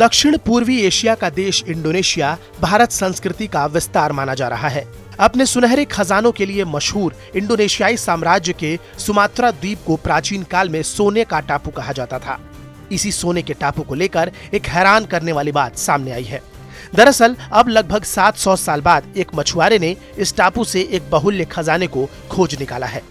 दक्षिण पूर्वी एशिया का देश इंडोनेशिया भारत संस्कृति का विस्तार माना जा रहा है। अपने सुनहरे खजानों के लिए मशहूर इंडोनेशियाई साम्राज्य के सुमात्रा द्वीप को प्राचीन काल में सोने का टापू कहा जाता था। इसी सोने के टापू को लेकर एक हैरान करने वाली बात सामने आई है। दरअसल अब लगभग 700 साल बाद एक मछुआरे ने इस टापू से एक बहुल्य खजाने को खोज निकाला है।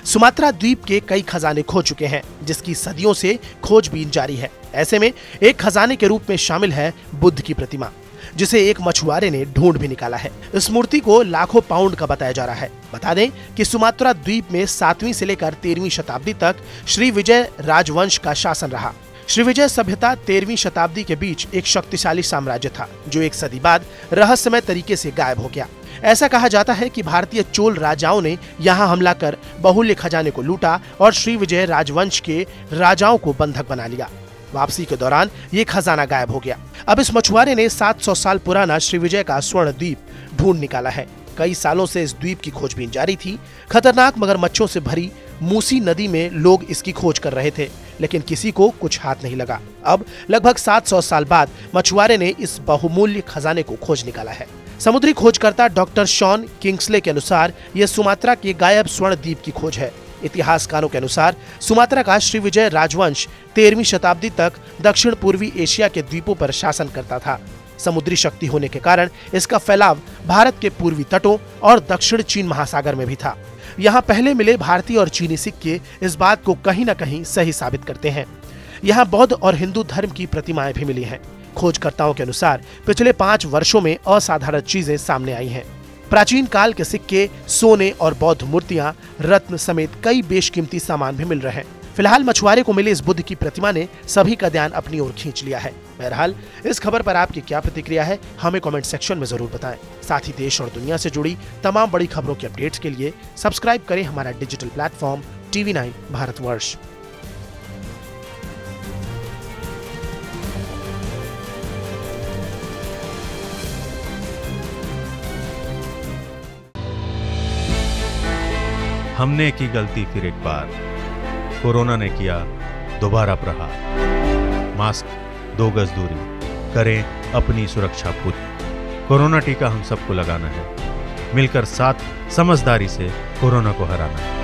सुमात्रा द्वीप के कई खजाने खो चुके हैं, जिसकी सदियों से खोजबीन जारी है। ऐसे में एक खजाने के रूप में शामिल है बुद्ध की प्रतिमा, जिसे एक मछुआरे ने ढूंढ भी निकाला है। इस मूर्ति को लाखों पाउंड का बताया जा रहा है। बता दें कि सुमात्रा द्वीप में 7वीं से लेकर 13वीं शताब्दी तक श्रीविजय राजवंश का शासन रहा। श्रीविजय सभ्यता 13वीं शताब्दी के बीच एक शक्तिशाली साम्राज्य था, जो एक सदी बाद रहस्यमय तरीके से गायब हो गया। ऐसा कहा जाता है कि भारतीय चोल राजाओं ने यहाँ हमला कर बहुल्य खजाने को लूटा और श्रीविजय राजवंश के राजाओं को बंधक बना लिया। वापसी के दौरान ये खजाना गायब हो गया। अब इस मछुआरे ने 700 साल पुराना श्रीविजय का स्वर्ण द्वीप ढूंढ निकाला है। कई सालों से इस द्वीप की खोजबीन जारी थी। खतरनाक मगरमच्छों से भरी मूसी नदी में लोग इसकी खोज कर रहे थे, लेकिन किसी को कुछ हाथ नहीं लगा। अब लगभग 700 साल बाद मछुआरे ने इस बहुमूल्य खजाने को खोज निकाला है। समुद्री खोजकर्ता डॉक्टर शॉन किंग्सले के अनुसार यह सुमात्रा के गायब स्वर्ण द्वीप की खोज है। इतिहासकारों के अनुसार सुमात्रा का श्रीविजय राजवंश 13वीं शताब्दी तक दक्षिण पूर्वी एशिया के द्वीपों पर शासन करता था। समुद्री शक्ति होने के कारण इसका फैलाव भारत के पूर्वी तटों और दक्षिण चीन महासागर में भी था। यहाँ पहले मिले भारतीय और चीनी सिक्के इस बात को कहीं न कहीं सही साबित करते हैं। यहाँ बौद्ध और हिंदू धर्म की प्रतिमाएं भी मिली हैं। खोजकर्ताओं के अनुसार पिछले 5 वर्षों में असाधारण चीजें सामने आई हैं। प्राचीन काल के सिक्के, सोने और बौद्ध मूर्तियां, रत्न समेत कई बेशकीमती सामान भी मिल रहे हैं। फिलहाल मछुआरे को मिले इस बुद्ध की प्रतिमा ने सभी का ध्यान अपनी ओर खींच लिया है। बहरहाल इस खबर पर आपकी क्या प्रतिक्रिया है, हमें कमेंट सेक्शन में जरूर बताएं। साथ ही देश और दुनिया से जुड़ी तमाम बड़ी खबरों के अपडेट्स के लिए सब्सक्राइब करें हमारा डिजिटल प्लेटफॉर्म TV9 भारतवर्ष। हमने की गलती फिर एक बार, कोरोना ने किया दोबारा प्रहार। मास्क, 2 गज दूरी, करें अपनी सुरक्षा पूरी। कोरोना टीका हम सबको लगाना है, मिलकर साथ समझदारी से कोरोना को हराना है।